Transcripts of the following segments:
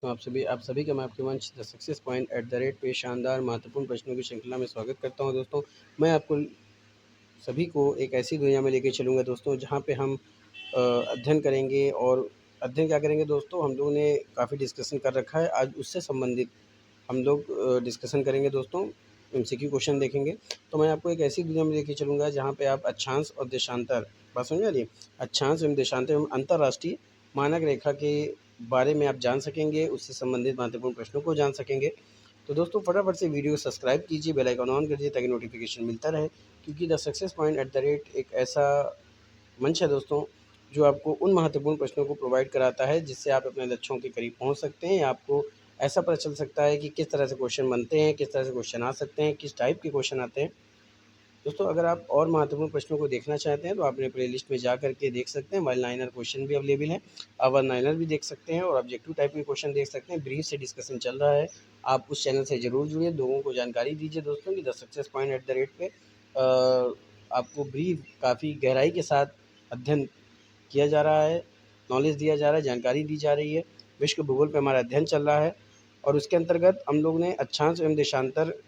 तो आप सभी का मैं आपके मंच the success point at the rate पे शानदार महत्वपूर्ण प्रश्नों की श्रृंखला में स्वागत करता हूं दोस्तों। मैं आपको सभी को एक ऐसी दुनिया में लेके चलूँगा दोस्तों, जहाँ पे हम अध्ययन करेंगे। और अध्ययन क्या करेंगे दोस्तों, हम लोगों ने काफ़ी डिस्कशन कर रखा है। आज उससे संबंधित हम लोग डिस्कशन करेंगे दोस्तों, एमसीक्यू क्वेश्चन देखेंगे। तो मैं आपको एक ऐसी दुनिया में लेके चलूँगा जहाँ पे आप अक्षांश और देशांतर, बात समझ आ रही है? अक्षांश एवं देशांतर एवं अंतर्राष्ट्रीय मानक रेखा के बारे में आप जान सकेंगे, उससे संबंधित महत्वपूर्ण प्रश्नों को जान सकेंगे। तो दोस्तों फटाफट से वीडियो को सब्सक्राइब कीजिए, बेल आइकन ऑन कर दीजिए ताकि नोटिफिकेशन मिलता रहे। क्योंकि the success point at the rate एक ऐसा मंच है दोस्तों, जो आपको उन महत्वपूर्ण प्रश्नों को प्रोवाइड कराता है जिससे आप अपने लक्ष्यों के करीब पहुंच सकते हैं, या आपको ऐसा पता चल सकता है कि किस तरह से क्वेश्चन बनते हैं, किस तरह से क्वेश्चन आ सकते हैं, किस टाइप के क्वेश्चन आते हैं। दोस्तों अगर आप और महत्वपूर्ण प्रश्नों को देखना चाहते हैं तो आप अपने प्लेलिस्ट में जा करके देख सकते हैं। वन लाइनर क्वेश्चन भी अवेलेबल हैं, आप वन लाइनर भी देख सकते हैं और ऑब्जेक्टिव टाइप के क्वेश्चन देख सकते हैं। ब्रीफ से डिस्कशन चल रहा है, आप उस चैनल से ज़रूर जुड़िए, लोगों को जानकारी दीजिए दोस्तों कि the success point at the rate पे आपको ब्रीफ काफ़ी गहराई के साथ अध्ययन किया जा रहा है, नॉलेज दिया जा रहा है, जानकारी दी जा रही है। विश्व भूगोल पे हमारा अध्ययन चल रहा है और उसके अंतर्गत हम लोग ने अक्षांश एवं देशांतर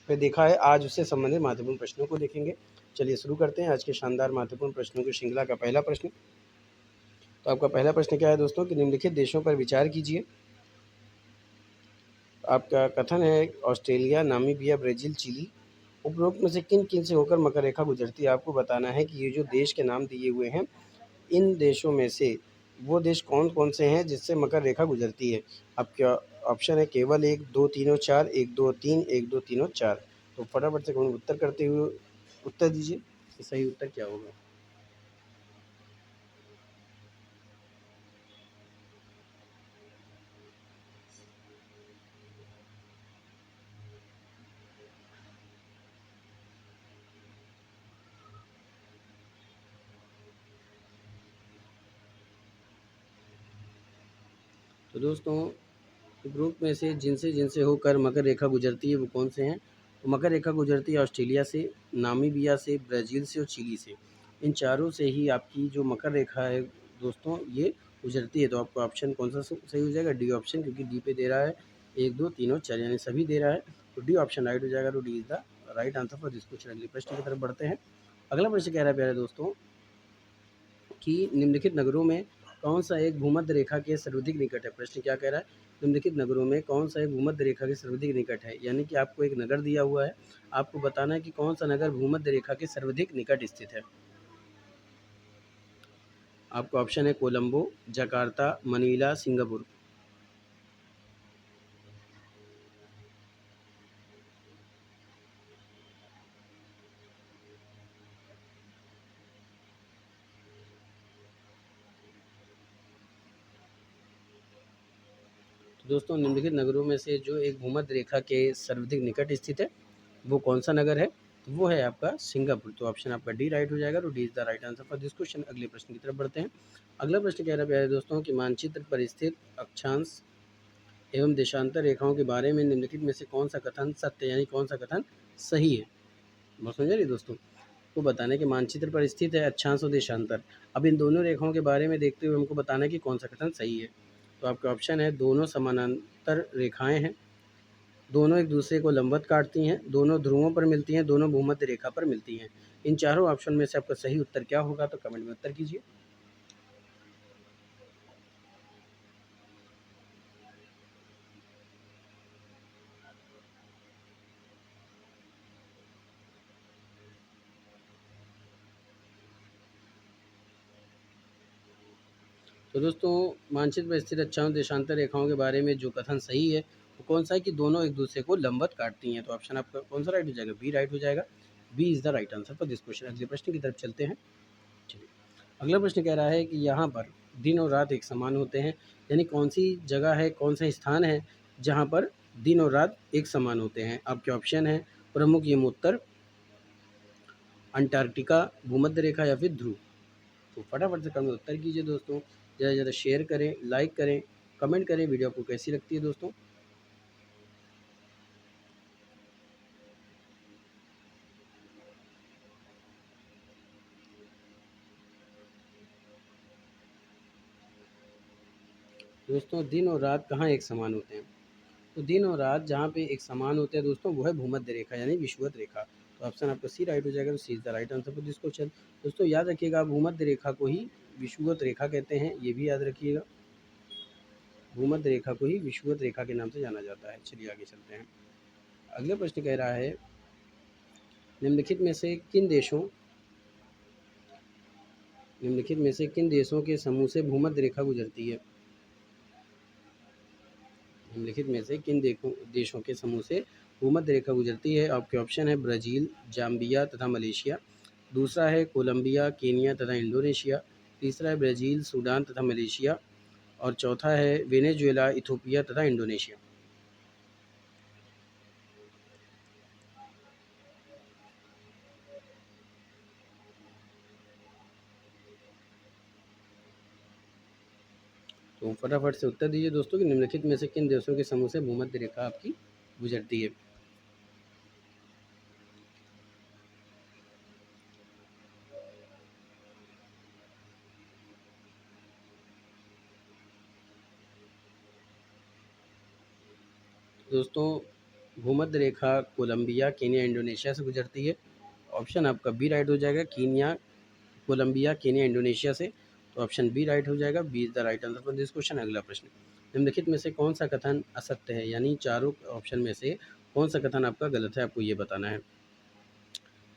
पे देखा है। आज उससे संबंधित महत्वपूर्ण प्रश्नों को देखेंगे। चलिए शुरू करते हैं आज के शानदार महत्वपूर्ण प्रश्नों की श्रृंखला का पहला प्रश्न। तो आपका पहला प्रश्न क्या है दोस्तों कि निम्नलिखित देशों पर विचार कीजिए। आपका कथन है ऑस्ट्रेलिया, नामीबिया, ब्राज़ील, चिली। उपरोक्त में से किन-किन से होकर मकर रेखा गुजरती है? आपको बताना है कि ये जो देश के नाम दिए हुए हैं, इन देशों में से वो देश कौन-कौन से हैं जिससे मकर रेखा गुजरती है? आपका ऑप्शन है केवल 1, 2, 3 और 4, 1, 2, 3, 1, 2, 3 और 4। तो फटाफट से कमेंट उत्तर करते हुए उत्तर दीजिए कि सही उत्तर क्या होगा? तो दोस्तों ग्रुप में से जिनसे होकर मकर रेखा गुजरती है वो कौन से हैं? तो मकर रेखा गुजरती है ऑस्ट्रेलिया से, नामीबिया से, ब्राज़ील से और चिली से। इन चारों से ही आपकी जो मकर रेखा है दोस्तों ये गुजरती है। तो आपका ऑप्शन कौन-सा सही हो जाएगा? डी ऑप्शन, क्योंकि डी पे दे रहा है 1, 2, 3 और 4 यानी सभी दे रहा है। तो डी ऑप्शन राइट हो जाएगा। तो D is the right answer for this question. अगले प्रश्न की तरफ बढ़ते हैं। अगला प्रश्न कह रहा है प्यारे दोस्तों कि निम्नलिखित नगरों में कौन-सा एक भूमध्य रेखा के सर्वाधिक निकट है? प्रश्न क्या कह रहा है? निम्नलिखित नगरों में कौन-सा एक भूमध्य रेखा के सर्वाधिक निकट है? यानी कि आपको एक नगर दिया हुआ है, आपको बताना है कि कौन-सा नगर भूमध्य रेखा के सर्वाधिक निकट स्थित है। आपका ऑप्शन है कोलंबो, जकार्ता, मनीला, सिंगापुर। तो दोस्तों निम्नलिखित नगरों में से जो एक भूमध्य रेखा के सर्वाधिक निकट स्थित है, वो कौन-सा नगर है? तो वो है आपका सिंगापुर। तो ऑप्शन आपका डी राइट हो जाएगा। तो D is the right answer for this question. अगले प्रश्न की तरफ बढ़ते हैं। अगला प्रश्न कह रहा है प्यारे दोस्तों कि मानचित्र पर स्थित अक्षांश एवं देशांतर रेखाओं के बारे में निम्नलिखित में से कौन-सा कथन सत्य यानी कौन-सा कथन सही है? बात समझ आ रही है दोस्तों? को बताना है कि मानचित्र पर स्थित है अक्षांश और देशांतर। अब इन दोनों रेखाओं के बारे में देखते हुए हमको बताना है कि कौन-सा कथन सही है। तो आपका ऑप्शन है दोनों समानांतर रेखाएँ हैं, दोनों एक दूसरे को लंबवत काटती हैं, दोनों ध्रुवों पर मिलती हैं, दोनों भूमध्य रेखा पर मिलती हैं। इन चारों ऑप्शन में से आपका सही उत्तर क्या होगा? तो कमेंट में उत्तर कीजिए। तो दोस्तों मानचित्र पर स्थित अक्षांश देशांतर रेखाओं के बारे में जो कथन सही है वो कौन सा है कि दोनों एक दूसरे को लंबवत काटती हैं। तो ऑप्शन आपका कौन सा राइट हो जाएगा? बी राइट हो जाएगा। B is the right answer for this question. अगले प्रश्न की तरफ चलते हैं। चलिए अगला प्रश्न कह रहा है कि यहाँ पर दिन और रात एक समान होते हैं, यानी कौन सी जगह है, कौन सा स्थान है जहाँ पर दिन और रात एक समान होते हैं? आपके ऑप्शन है प्रमुख यमोत्तर, अंटार्कटिका, भूमध्य रेखा या फिर ध्रुव। तो फटाफट से कमेंट उत्तर कीजिए दोस्तों। ज़्यादा से ज़्यादा शेयर करें, लाइक करें, कमेंट करें वीडियो आपको कैसी लगती है दोस्तों। दोस्तों दिन और रात कहाँ एक समान होते हैं? तो दिन और रात जहाँ पे एक समान होते हैं दोस्तों, वो है भूमध्य रेखा यानी विषुवत रेखा। तो ऑप्शन आपका सी राइट हो जाएगा, तो C is the right answer for this question. दोस्तों याद रखिएगा, भूमध्य रेखा को ही विषुवत रेखा कहते हैं, ये भी याद रखिएगा। भूमध्य रेखा को ही विषुवत रेखा के नाम से जाना जाता है। चलिए आगे चलते हैं। अगला प्रश्न कह रहा है, निम्नलिखित में से किन देशों के समूह से भूमध्य रेखा गुजरती है? निम्नलिखित में से किन देशों के समूह से भूमध्य रेखा गुजरती है? आपके ऑप्शन है ब्राज़ील, जाम्बिया तथा मलेशिया। दूसरा है कोलंबिया, केनिया तथा इंडोनेशिया। तीसरा है ब्राज़ील, सूडान तथा मलेशिया। और चौथा है वेनेजुएला, इथियोपिया तथा इंडोनेशिया। तो फटाफट से उत्तर दीजिए दोस्तों कि निम्नलिखित में से किन देशों के समूह से भूमध्य रेखा आपकी गुजरती है? दोस्तों भूमध्य रेखा कोलंबिया, केनिया, इंडोनेशिया से गुजरती है। ऑप्शन आपका बी राइट हो जाएगा, कीनिया, कोलंबिया, केनिया, इंडोनेशिया से। तो ऑप्शन बी राइट हो जाएगा, B is the right answer for this question. अगला प्रश्न, निम्नलिखित में से कौन सा कथन असत्य है? यानी चारों ऑप्शन में से कौन सा कथन आपका गलत है, आपको ये बताना है।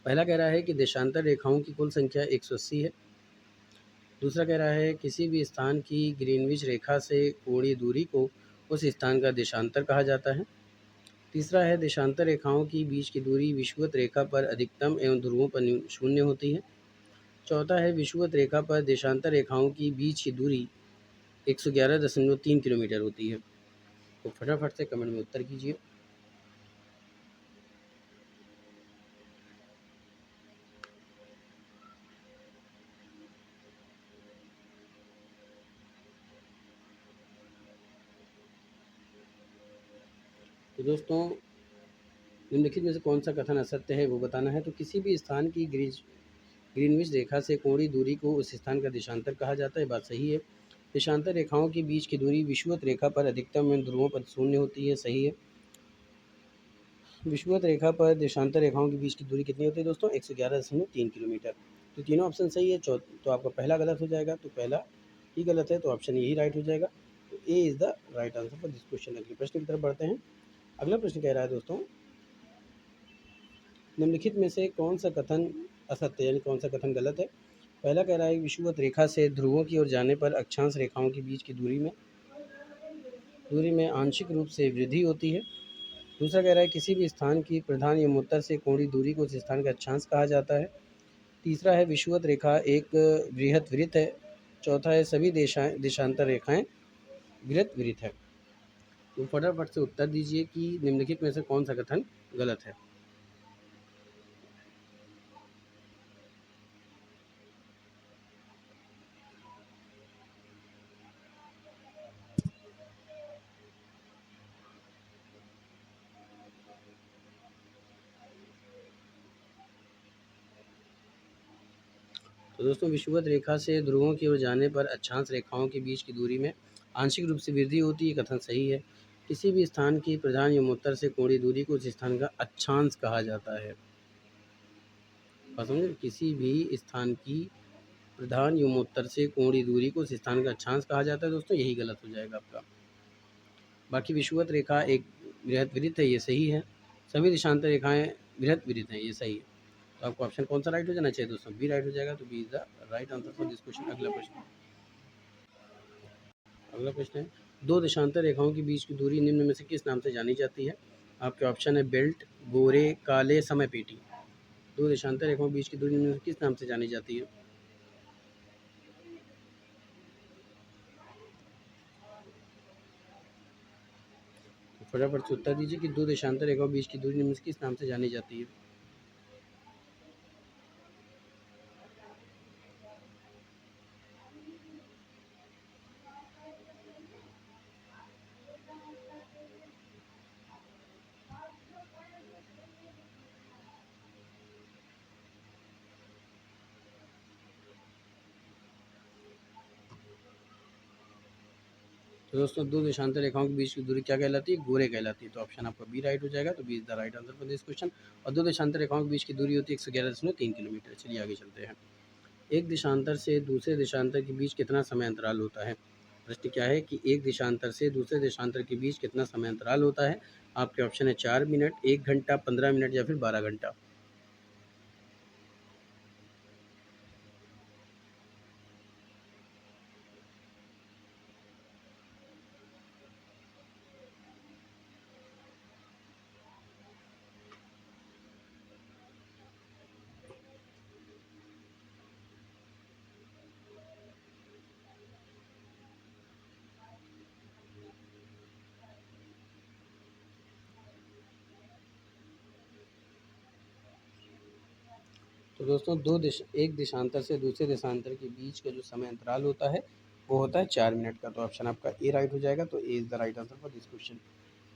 पहला कह रहा है कि देशांतर रेखाओं की कुल संख्या 180 है। दूसरा कह रहा है किसी भी स्थान की ग्रीनविच रेखा से कोणीय दूरी को उस स्थान का देशांतर कहा जाता है। तीसरा है देशांतर रेखाओं की बीच की दूरी विषुवत रेखा पर अधिकतम एवं ध्रुवों पर शून्य होती है। चौथा है विषुवत रेखा पर देशांतर रेखाओं की बीच की दूरी 111.3 किलोमीटर होती है। तो फटाफट से कमेंट में उत्तर कीजिए। तो दोस्तों निम्नलिखित में से कौन सा कथन असत्य है वो बताना है। तो किसी भी स्थान की ग्रीनविच रेखा से कोणीय दूरी को उस स्थान का देशांतर कहा जाता है, बात सही है। देशांतर रेखाओं के बीच की दूरी विषुवत रेखा पर अधिकतम एवं ध्रुवों पर शून्य होती है, सही है। विषुवत रेखा पर देशांतर रेखाओं के बीच की दूरी कितनी होती है दोस्तों? 111.3 किलोमीटर। तो तीनों ऑप्शन सही है। तो आपका पहला गलत हो जाएगा, तो पहला ही गलत है, तो ऑप्शन यही राइट हो जाएगा। तो A is the right answer for this question. अगले प्रश्न की तरफ बढ़ते हैं। अगला प्रश्न कह रहा है दोस्तों, निम्नलिखित में से कौन सा कथन असत्य यानी कौन सा कथन गलत है? पहला कह रहा है विषुवत रेखा से ध्रुवों की ओर जाने पर अक्षांश रेखाओं के बीच की दूरी में आंशिक रूप से वृद्धि होती है। दूसरा कह रहा है किसी भी स्थान की प्रधान एवं उत्तर से कोणीय दूरी को उस स्थान का अक्षांश कहा जाता है। तीसरा है विषुवत रेखा एक बृहत वृत्त है। चौथा है सभी देशांतर रेखाएं वृत्त वृत्त है। तो फटाफट से उत्तर दीजिए कि निम्नलिखित में से कौन सा कथन गलत है। तो दोस्तों विषुवत रेखा से ध्रुवों की ओर जाने पर अक्षांश रेखाओं के बीच की दूरी में आंशिक रूप से वृद्धि होती है, कथन सही है। किसी भी स्थान की प्रधान एवं उत्तर से कोणीय दूरी को उस स्थान का अक्षांश कहा जाता है। बात समझे? किसी भी स्थान की प्रधान एवं उत्तर से कोणीय दूरी को उस स्थान का अक्षांश कहा जाता है दोस्तों, यही गलत हो जाएगा आपका। बाकी विषुवत रेखा एक बृहत वृत्त है, ये सही है। सभी देशांतर रेखाएं बृहत वृत्त हैं, ये सही है। तो आपको ऑप्शन कौन सा राइट हो जाना चाहिए दोस्तों? बी राइट हो जाएगा, तो B is the right answer for this question. अगला प्रश्न है, दो देशांतर रेखाओं के बीच की दूरी निम्न में से किस नाम से जानी जाती है? आपके ऑप्शन है बेल्ट, गोरे, काले, समय पेटी। दो देशांतर रेखाओं के बीच की दूरी निम्न में से किस नाम से जानी जाती है? तो फटाफट से उत्तर दीजिए कि दो देशांतर रेखाओं के बीच की दूरी निम्न में से किस नाम से जानी जाती है? तो दोस्तों दो देशांतर रेखाओं के बीच की दूरी क्या कहलाती है? गोरे कहलाती है। तो ऑप्शन आपका बी राइट हो जाएगा। तो B is the right answer for this question. और दो देशांतर रेखाओं के बीच की दूरी होती है 111.3 किलोमीटर। चलिए आगे चलते हैं। एक देशांतर से दूसरे देशांतर के बीच कितना समय अंतराल होता है? प्रश्न क्या है कि एक देशांतर से दूसरे देशांतर के बीच कितना समय अंतराल होता है? आपके ऑप्शन है 4 मिनट, 1 घंटा, 15 मिनट या फिर 12 घंटा। तो दोस्तों एक देशांतर से दूसरे देशांतर के बीच का जो समय अंतराल होता है वो होता है 4 मिनट का। तो ऑप्शन आपका ए राइट हो जाएगा। तो A is the right answer for this question.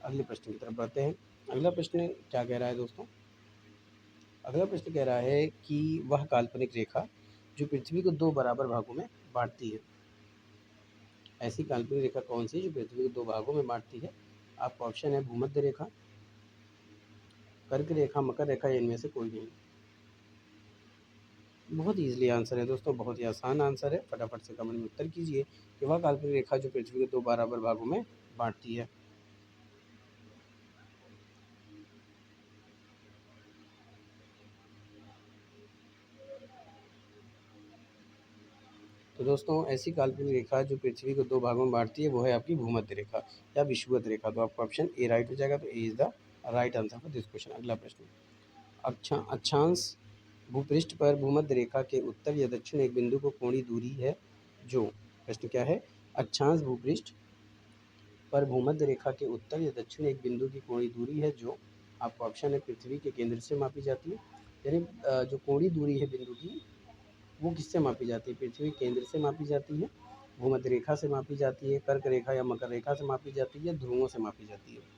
अगले प्रश्न की तरफ बढ़ते हैं। अगला प्रश्न क्या कह रहा है दोस्तों? अगला प्रश्न कह रहा है कि वह काल्पनिक रेखा जो पृथ्वी को दो बराबर भागों में बांटती है, ऐसी काल्पनिक रेखा कौन सी है जो पृथ्वी को दो भागों में बांटती है? आपका ऑप्शन है भूमध्य रेखा, कर्क रेखा, मकर रेखा या इनमें से कोई नहीं। बहुत ईजिली आंसर है दोस्तों, बहुत ही आसान आंसर है। फटाफट से कमेंट में उत्तर कीजिए कि वह काल्पनिक रेखा जो पृथ्वी को दो बराबर भागों में बांटती है। तो दोस्तों ऐसी काल्पनिक रेखा जो पृथ्वी को दो भागों में बांटती है वो है आपकी भूमध्य रेखा या विषुवत रेखा। तो आपका ऑप्शन ए राइट हो जाएगा। तो A is the right answer for this question. अगला प्रश्न, अक्षांश भूपृष्ठ पर भूमध्य रेखा के उत्तर या दक्षिण एक बिंदु को कोणीय दूरी है जो। प्रश्न क्या है? अक्षांश भूपृष्ठ पर भूमध्य रेखा के उत्तर या दक्षिण एक बिंदु की कोणीय दूरी है जो। आपका ऑप्शन है पृथ्वी के केंद्र से मापी जाती है। यानी जो कोणीय दूरी है बिंदु की वो किससे मापी जाती है? पृथ्वी के केंद्र से मापी जाती है, भूमध्य रेखा से मापी जाती है, कर्क रेखा या मकर रेखा से मापी जाती है, ध्रुवों से मापी जाती है।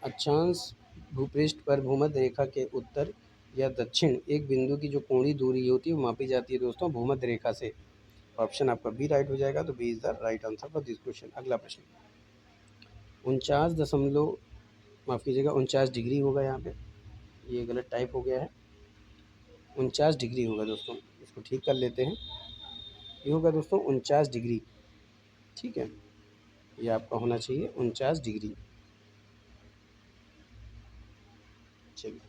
अक्षांश भूपृष्ठ पर भूमध्य रेखा के उत्तर या दक्षिण एक बिंदु की जो कोणीय दूरी होती है वो मापी जाती है दोस्तों भूमध्य रेखा से। ऑप्शन आपका बी राइट हो जाएगा। तो B is the right answer for this question. अगला प्रश्न, 49 माफ़ कीजिएगा 49 डिग्री होगा यहाँ पे, ये गलत टाइप हो गया है। 49 डिग्री होगा दोस्तों, इसको ठीक कर लेते हैं। ये होगा दोस्तों 49 डिग्री। ठीक है, ये आपका होना चाहिए 49 डिग्री। चलिए,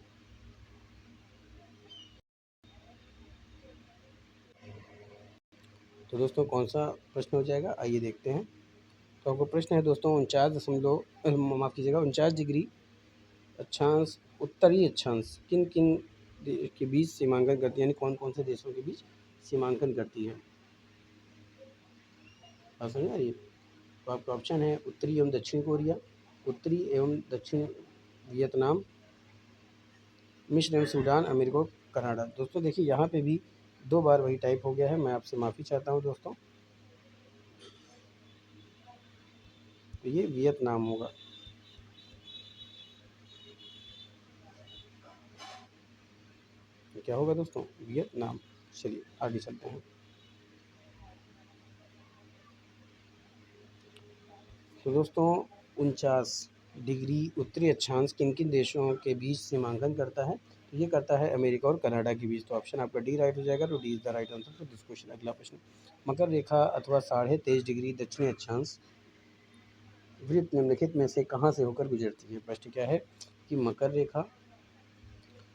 तो दोस्तों कौन सा प्रश्न हो जाएगा आइए देखते हैं। तो आपका प्रश्न है दोस्तों 49 माफ़ कीजिएगा 49 डिग्री अक्षांश उत्तरी अक्षांश किन किन के बीच सीमांकन करती है, यानी कौन कौन से देशों के बीच सीमांकन करती है? बात समझ आ रही है? तो आपका ऑप्शन है उत्तरी एवं दक्षिण कोरिया, उत्तरी एवं दक्षिण वियतनाम, मिस्र एवं सूडान, अमेरिका और कनाडा। दोस्तों देखिए यहाँ पे भी 2 बार वही टाइप हो गया है, मैं आपसे माफ़ी चाहता हूँ दोस्तों। तो ये वियतनाम होगा। ये क्या होगा दोस्तों? वियतनाम। चलिए आगे चलते हैं। तो दोस्तों 49 डिग्री उत्तरी अक्षांश किन किन देशों के बीच सीमांकन करता है? तो ये करता है अमेरिका और कनाडा के बीच। तो ऑप्शन आपका डी राइट हो जाएगा। तो D is the right answer for this question. अगला प्रश्न, मकर रेखा अथवा 23.5 डिग्री दक्षिणी अक्षांश वृत्त निम्नलिखित में से कहाँ से होकर गुजरती है? प्रश्न क्या है कि मकर रेखा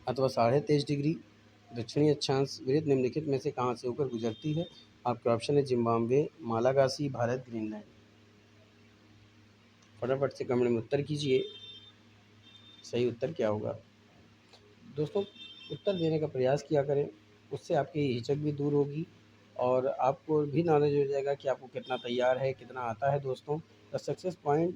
अथवा 23.5 डिग्री दक्षिणी अक्षांश वृत्त निम्नलिखित में से कहाँ से होकर गुजरती है? आपके ऑप्शन है जिम्बाब्वे, मालागासी, भारत, ग्रीनलैंड। फटाफट से कमेंट में उत्तर कीजिए, सही उत्तर क्या होगा? दोस्तों उत्तर देने का प्रयास किया करें, उससे आपकी हिचक भी दूर होगी और आपको भी नॉलेज हो जाएगा कि आपको कितना तैयार है, कितना आता है। दोस्तों द सक्सेस पॉइंट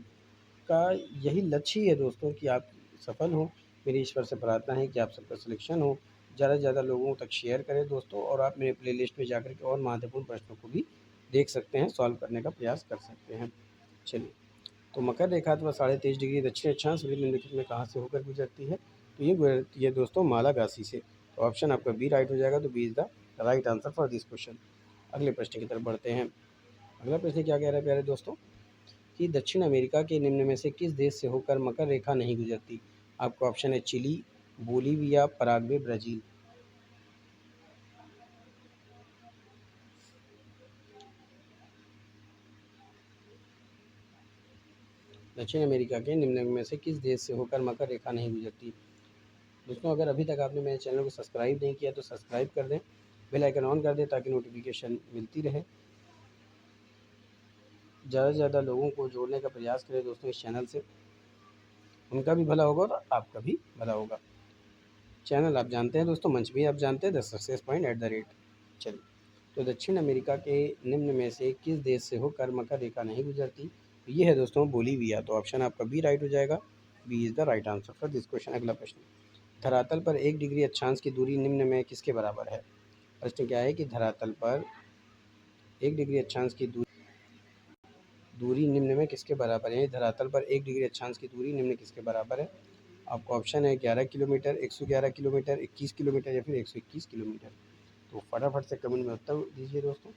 का यही लक्ष्य ही है दोस्तों कि आप सफल हों। मेरी ईश्वर से प्रार्थना है कि आप सबका सिलेक्शन हो। ज़्यादा से ज़्यादा लोगों तक शेयर करें दोस्तों, और आप मेरे प्लेलिस्ट में जाकर के और महत्वपूर्ण प्रश्नों को भी देख सकते हैं, सॉल्व करने का प्रयास कर सकते हैं। चलिए, तो मकर रेखा अथवा 23.5 डिग्री दक्षिण अक्षांश वृत्त निम्नलिखित में कहाँ से होकर गुजरती है? तो ये गुजरती है दोस्तों मालागासी से। तो ऑप्शन आपका बी राइट हो जाएगा। तो B is the right answer for this question. अगले प्रश्न की तरफ बढ़ते हैं। अगला प्रश्न क्या कह रहा है प्यारे दोस्तों कि दक्षिण अमेरिका के निम्न में से किस देश से होकर मकर रेखा नहीं गुजरती? आपका ऑप्शन है चिली, बोलीविया, पराग्वे, ब्राज़ील। दक्षिण अमेरिका के निम्न में से किस देश से होकर मकर रेखा नहीं गुजरती? दोस्तों, अगर अभी तक आपने मेरे चैनल को सब्सक्राइब नहीं किया तो सब्सक्राइब कर दें, बेल आइकन ऑन कर दें ताकि नोटिफिकेशन मिलती रहे। ज़्यादा से ज़्यादा लोगों को जोड़ने का प्रयास करें दोस्तों इस चैनल से, उनका भी भला होगा और आपका भी भला होगा। चैनल आप जानते हैं दोस्तों, मंच भी आप जानते हैं, the success point at the rate. चलिए, तो दक्षिण अमेरिका के निम्न में से किस देश से होकर मकर रेखा नहीं गुजरती? तो ये है दोस्तों बोलीविया। तो ऑप्शन आपका बी राइट हो जाएगा। B is the right answer for this question. अगला प्रश्न, धरातल पर 1 डिग्री अक्षांश की दूरी निम्न में किसके बराबर है? प्रश्न क्या है कि धरातल पर 1 डिग्री अक्षांश की दूरी निम्न में किसके बराबर है? धरातल पर 1 डिग्री अक्षांश की दूरी निम्न किसके बराबर है? आपका ऑप्शन है 11 किलोमीटर, 111 किलोमीटर, 21 किलोमीटर या फिर 121 किलोमीटर। तो फटाफट से कमेंट में उत्तर दीजिए दोस्तों।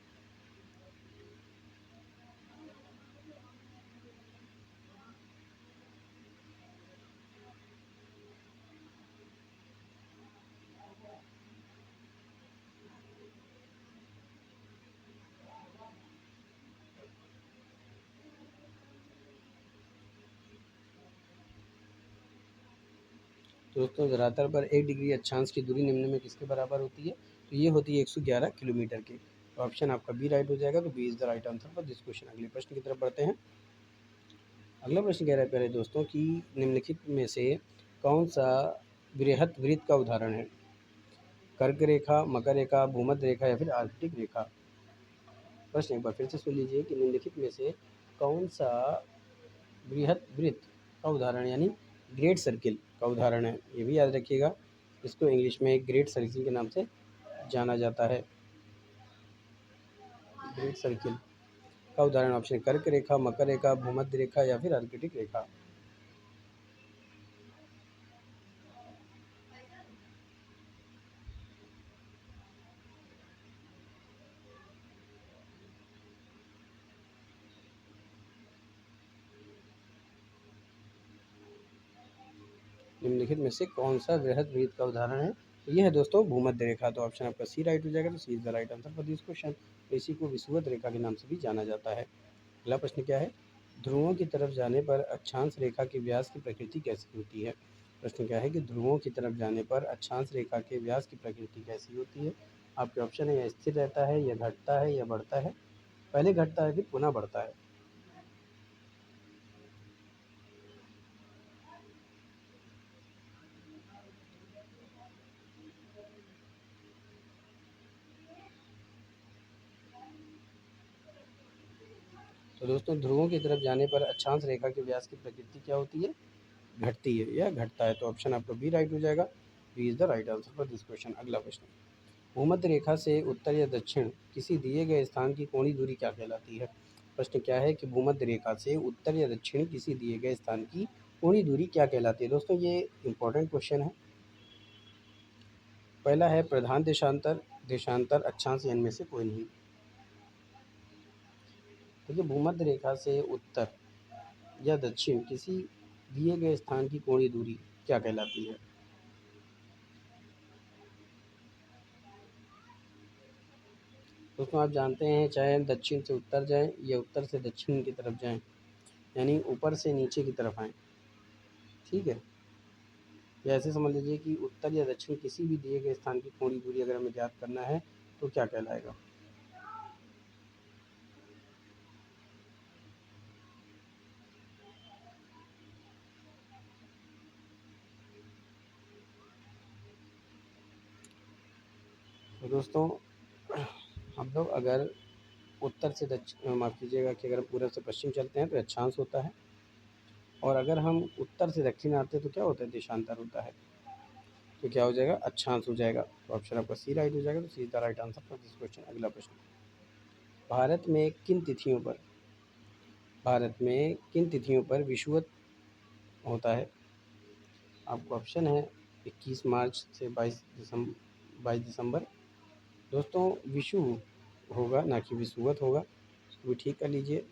तो दोस्तों, धरातल पर 1 डिग्री अक्षांश की दूरी निम्न में किसके बराबर होती है? तो ये होती है 111 किलोमीटर की। तो ऑप्शन आपका बी राइट हो जाएगा। तो B is the right answer for this question. अगले प्रश्न की तरफ बढ़ते हैं। अगला प्रश्न कह रहा है प्यारे दोस्तों कि निम्नलिखित में से कौन सा बृहत वृत्त का उदाहरण है? कर्क रेखा, मकर रेखा, भूमध्य रेखा या फिर आर्कटिक रेखा। प्रश्न एक बार फिर से सुन लीजिए कि निम्नलिखित में से कौन सा बृहत वृत्त का उदाहरण यानी ग्रेट सर्किल का उदाहरण है? ये भी याद रखिएगा, इसको इंग्लिश में ग्रेट सर्किल के नाम से जाना जाता है। ग्रेट सर्किल का उदाहरण ऑप्शन कर्क रेखा, मकर रेखा, भूमध्य रेखा या फिर आर्कटिक रेखा। निम्नलिखित में से कौन सा वृहद वृत्त का उदाहरण है? तो यह है दोस्तों भूमध्य रेखा। तो ऑप्शन आपका सी राइट हो जाएगा। तो C is the right answer for this question. तो इसी को विषुवत रेखा के नाम से भी जाना जाता है। अगला प्रश्न क्या है? ध्रुवों की तरफ जाने पर अक्षांश रेखा के व्यास की प्रकृति कैसी होती है? प्रश्न क्या है कि ध्रुवों की तरफ जाने पर अक्षांश रेखा के व्यास की प्रकृति कैसी होती है? आपके ऑप्शन है या स्थिर रहता है, या घटता है, या बढ़ता है। पहले घटता है फिर पुनः बढ़ता है। तो दोस्तों, ध्रुवों की तरफ जाने पर अक्षांश रेखा के व्यास की प्रकृति क्या होती है? घटती है या घटता है। तो ऑप्शन आपका बी राइट हो जाएगा। B is the right answer for this question. अगला प्रश्न, भूमध्य रेखा से उत्तर या दक्षिण किसी दिए गए स्थान की कोणीय दूरी क्या कहलाती है? प्रश्न क्या है कि भूमध्य रेखा से उत्तर या दक्षिण किसी दिए गए स्थान की कोणीय दूरी क्या कहलाती है? दोस्तों, ये इंपॉर्टेंट क्वेश्चन है। पहला है प्रधान देशांतर, देशांतर, अक्षांश या इनमें से कोई नहीं। देखिए, भूमध्य रेखा से उत्तर या दक्षिण किसी दिए गए स्थान की कोणीय दूरी क्या कहलाती है? दोस्तों, आप जानते हैं चाहे हम दक्षिण से उत्तर जाएं या उत्तर से दक्षिण की तरफ जाएं, यानी ऊपर से नीचे की तरफ आएँ, ठीक है? या ऐसे समझ लीजिए कि उत्तर या दक्षिण किसी भी दिए गए स्थान की कोणीय दूरी अगर हमें ज्ञात करना है तो क्या कहलाएगा? तो दोस्तों, हम लोग अगर उत्तर से दक्षिण, माफ़ कीजिएगा कि अगर हम पूरब से पश्चिम चलते हैं तो अक्षांश होता है, और अगर हम उत्तर से दक्षिण आते हैं तो क्या होता है? देशांतर होता है। तो क्या हो जाएगा? अक्षांश हो जाएगा। तो ऑप्शन आपका सी राइट हो जाएगा। तो C is the right answer for this question. अगला प्रश्न, भारत में किन तिथियों पर विषुवत होता है? आपको ऑप्शन है 21 मार्च से 22 दिसंबर। दोस्तों विषु होगा, ना कि विषुवत होगा, इसको भी ठीक कर लीजिए।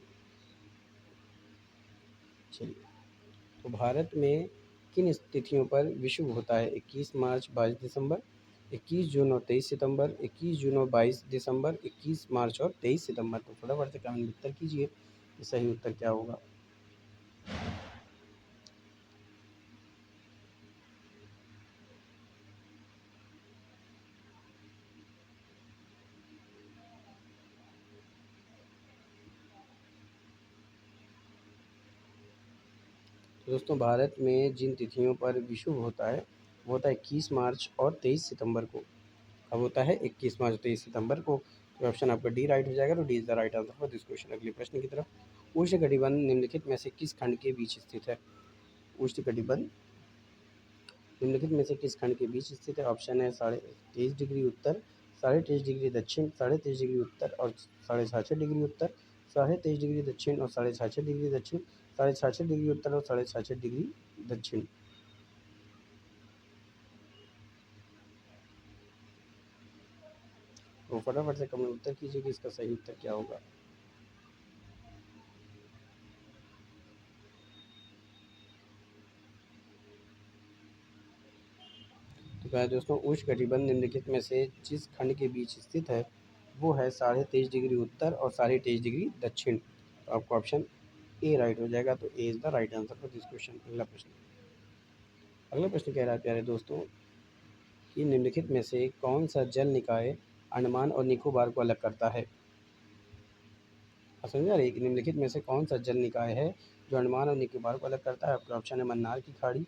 चलिए, तो भारत में किन तिथियों पर विषुव होता है? 21 मार्च 22 दिसंबर, 21 जून और 23 सितंबर, 21 जून और 22 दिसंबर, 21 मार्च और 23 सितंबर। तो फटाफट से कमेंट में उत्तर कीजिए कि सही उत्तर क्या होगा। तो दोस्तों भारत में जिन तिथियों पर विषुव होता है वो होता है 21 मार्च और 23 सितंबर को। कब होता है? 21 मार्च 23 सितंबर को। तो ऑप्शन आपका डी राइट हो जाएगा। तो D is the right answer for this question. अगले प्रश्न की तरफ। उष्णकटिबंध निम्नलिखित में से किस खंड के बीच स्थित है? उष्णकटिबंध निम्नलिखित में से किस खंड के बीच स्थित है? ऑप्शन है 23.5 डिग्री उत्तर, 23.5 डिग्री दक्षिण, 23.5 डिग्री उत्तर और 66.5 डिग्री उत्तर, 23.5 डिग्री दक्षिण और 66.5 डिग्री दक्षिण, 66.5 डिग्री उत्तर और 66 डिग्री दक्षिण। तो फटाफट से कमेंट उत्तर कीजिए कि इसका सही उत्तर क्या होगा। तो क्या है दोस्तों, उष्णकटिबंध निम्नलिखित में से जिस खंड के बीच स्थित है वो है 23.5 डिग्री उत्तर और 23.5 डिग्री दक्षिण। तो आपको ऑप्शन ए राइट हो जाएगा। तो A is the right answer for this question. अगला प्रश्न कह रहा है प्यारे दोस्तों कि निम्नलिखित में से कौन सा जल निकाय अंडमान और निकोबार को अलग करता है? आप समझ आ रही है कि निम्नलिखित में से कौन सा जल निकाय है जो अंडमान और निकोबार को अलग करता है? आपका ऑप्शन है मन्नार की खाड़ी,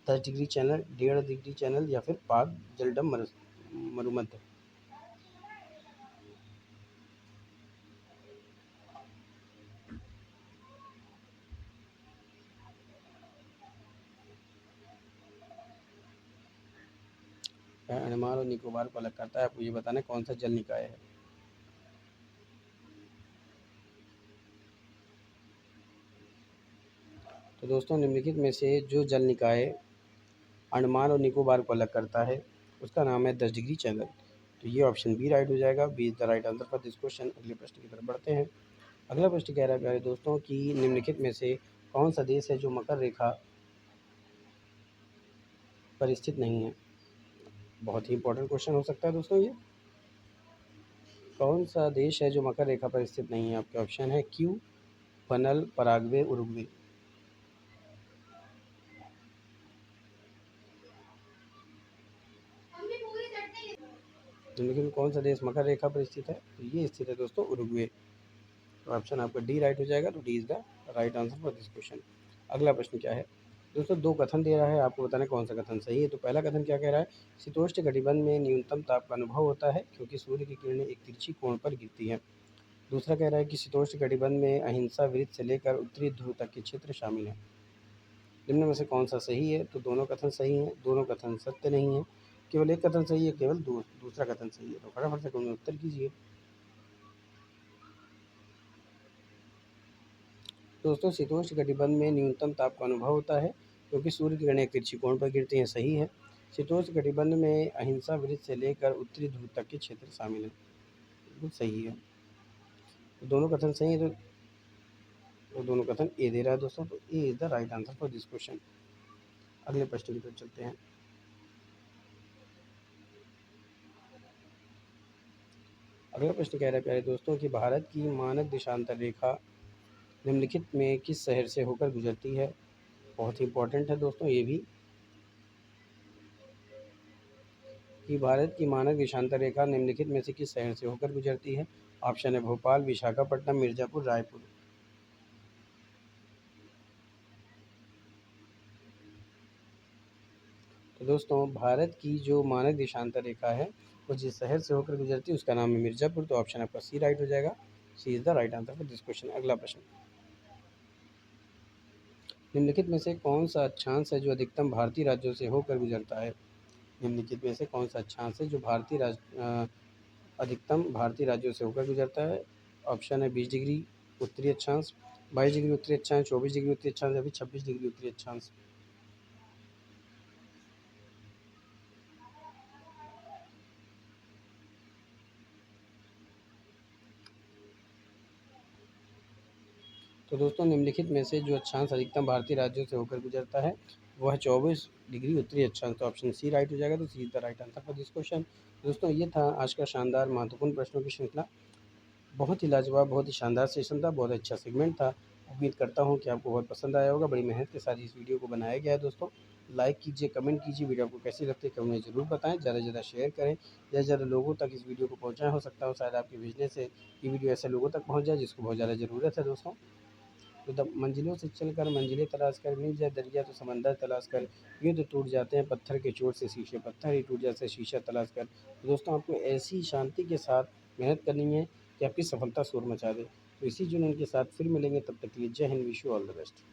10 डिग्री चैनल, 1.5 डिग्री चैनल या फिर पाक जलडम मरुमध्य। अंडमान और निकोबार को अलग करता है, आपको ये बताना है कौन सा जल निकाय है। तो दोस्तों निम्नलिखित में से जो जल निकाय अंडमान और निकोबार को अलग करता है उसका नाम है 10 डिग्री चैनल। तो ये ऑप्शन बी राइट हो जाएगा। B is the right answer for this question. अगले प्रश्न की तरफ बढ़ते हैं। अगला प्रश्न कह रहा है प्यारे दोस्तों कि निम्नलिखित में से कौन सा देश है जो मकर रेखा पर स्थित नहीं है? बहुत ही इंपॉर्टेंट क्वेश्चन हो सकता है दोस्तों ये। कौन सा देश है जो मकर रेखा पर स्थित नहीं है? आपके ऑप्शन है क्यू, पनल, पराग्वे, उरुग्वे। निम्नलिखित में कौन सा देश मकर रेखा पर स्थित है? तो ये स्थित है दोस्तों उरुग्वे। तो ऑप्शन आपका डी राइट हो जाएगा। तो D is the right answer for this question. अगला प्रश्न क्या है दोस्तों, दो कथन दे रहा है, आपको बताना है कौन सा कथन सही है। तो पहला कथन क्या कह रहा है? शीतोष्ण कटिबंध में न्यूनतम ताप का अनुभव होता है क्योंकि सूर्य की किरणें एक तिरछी कोण पर गिरती हैं। दूसरा कह रहा है कि शीतोष्ण कटिबंध में अहिंसा वृत्त से लेकर उत्तरी ध्रुव तक के क्षेत्र शामिल हैं। निम्न में से कौन सा सही है? तो दोनों कथन सही हैं, दोनों कथन सत्य नहीं है, केवल एक कथन सही है, केवल दूसरा कथन सही है। तो फटाफट से कमेंट उत्तर कीजिए। दोस्तों शीतोष्ण कटिबंध में न्यूनतम ताप का अनुभव होता है क्योंकि सूर्य की किरणें एक तिरछी कोण पर गिरती हैं, सही है। शीतोष्ण कटिबंध में अहिंसा वृत्त से लेकर उत्तरी ध्रुव तक के क्षेत्र शामिल हैं, बिल्कुल सही है। तो दोनों कथन सही है। तो दोनों कथन ए दे रहा है दोस्तों। तो A is the right answer for this question. अगले प्रश्न की तरफ चलते हैं। अगला प्रश्न कह रहा है प्यारे दोस्तों कि भारत की मानक देशांतर रेखा निम्नलिखित में किस शहर से होकर गुजरती है? बहुत ही इंपॉर्टेंट है दोस्तों ये भी, कि भारत की मानक देशांतर रेखा निम्नलिखित में से किस शहर से होकर गुजरती है? ऑप्शन है भोपाल, विशाखापट्टनम, मिर्ज़ापुर, रायपुर। तो दोस्तों भारत की जो मानक देशांतर रेखा है वो जिस शहर से होकर गुजरती है उसका नाम है मिर्ज़ापुर। तो ऑप्शन आपका सी राइट हो जाएगा। C is the right answer for this question. अगला प्रश्न, निम्नलिखित में से कौन सा अक्षांश है जो अधिकतम भारतीय राज्यों से होकर गुजरता है? निम्नलिखित में से कौन सा अक्षांश है जो अधिकतम भारतीय राज्यों से होकर गुजरता है? ऑप्शन है 20 डिग्री उत्तरी अक्षांश, 22 डिग्री उत्तरी अक्षांश, 24 डिग्री उत्तरी अक्षांश या फिर 26 डिग्री उत्तरी अक्षांश। तो दोस्तों निम्नलिखित में से जो अक्षांश अधिकतम भारतीय राज्यों से होकर गुजरता है वह 24 डिग्री उत्तरी अक्षांश। तो ऑप्शन सी राइट हो जाएगा। तो C is the right answer for this question. दोस्तों ये था आज का शानदार महत्वपूर्ण प्रश्नों की श्रृंखला। बहुत ही लाजवाब, बहुत ही शानदार सेशन था, बहुत अच्छा सेगमेंट था। उम्मीद करता हूँ कि आपको बहुत पसंद आया होगा। बड़ी मेहनत के साथ इस वीडियो को बनाया गया है दोस्तों। लाइक कीजिए, कमेंट कीजिए, वीडियो आपको कैसी लगती है कमेंट में ज़रूर बताएं। ज़्यादा से ज़्यादा शेयर करें, ज़्यादा से ज़्यादा लोगों तक इस वीडियो को पहुँचाएं। हो सकता है शायद आपके भेजने से ये वीडियो ऐसे लोगों तक पहुँच जाए जिसको बहुत ज़्यादा ज़रूरत है दोस्तों। तो तब मंजिलों से चलकर मंजिलें तलाश कर, मिल जाए दरिया तो समंदर तलाश कर, यूँ तो टूट जाते हैं पत्थर के चोट से शीशे, पत्थर ही टूट जाते शीशा तलाश कर। तो दोस्तों आपको ऐसी शांति के साथ मेहनत करनी है कि आपकी सफलता शोर मचा दे। तो इसी जुनून के साथ फिर मिलेंगे, तब तक के लिए जय Hind, wish you all the best.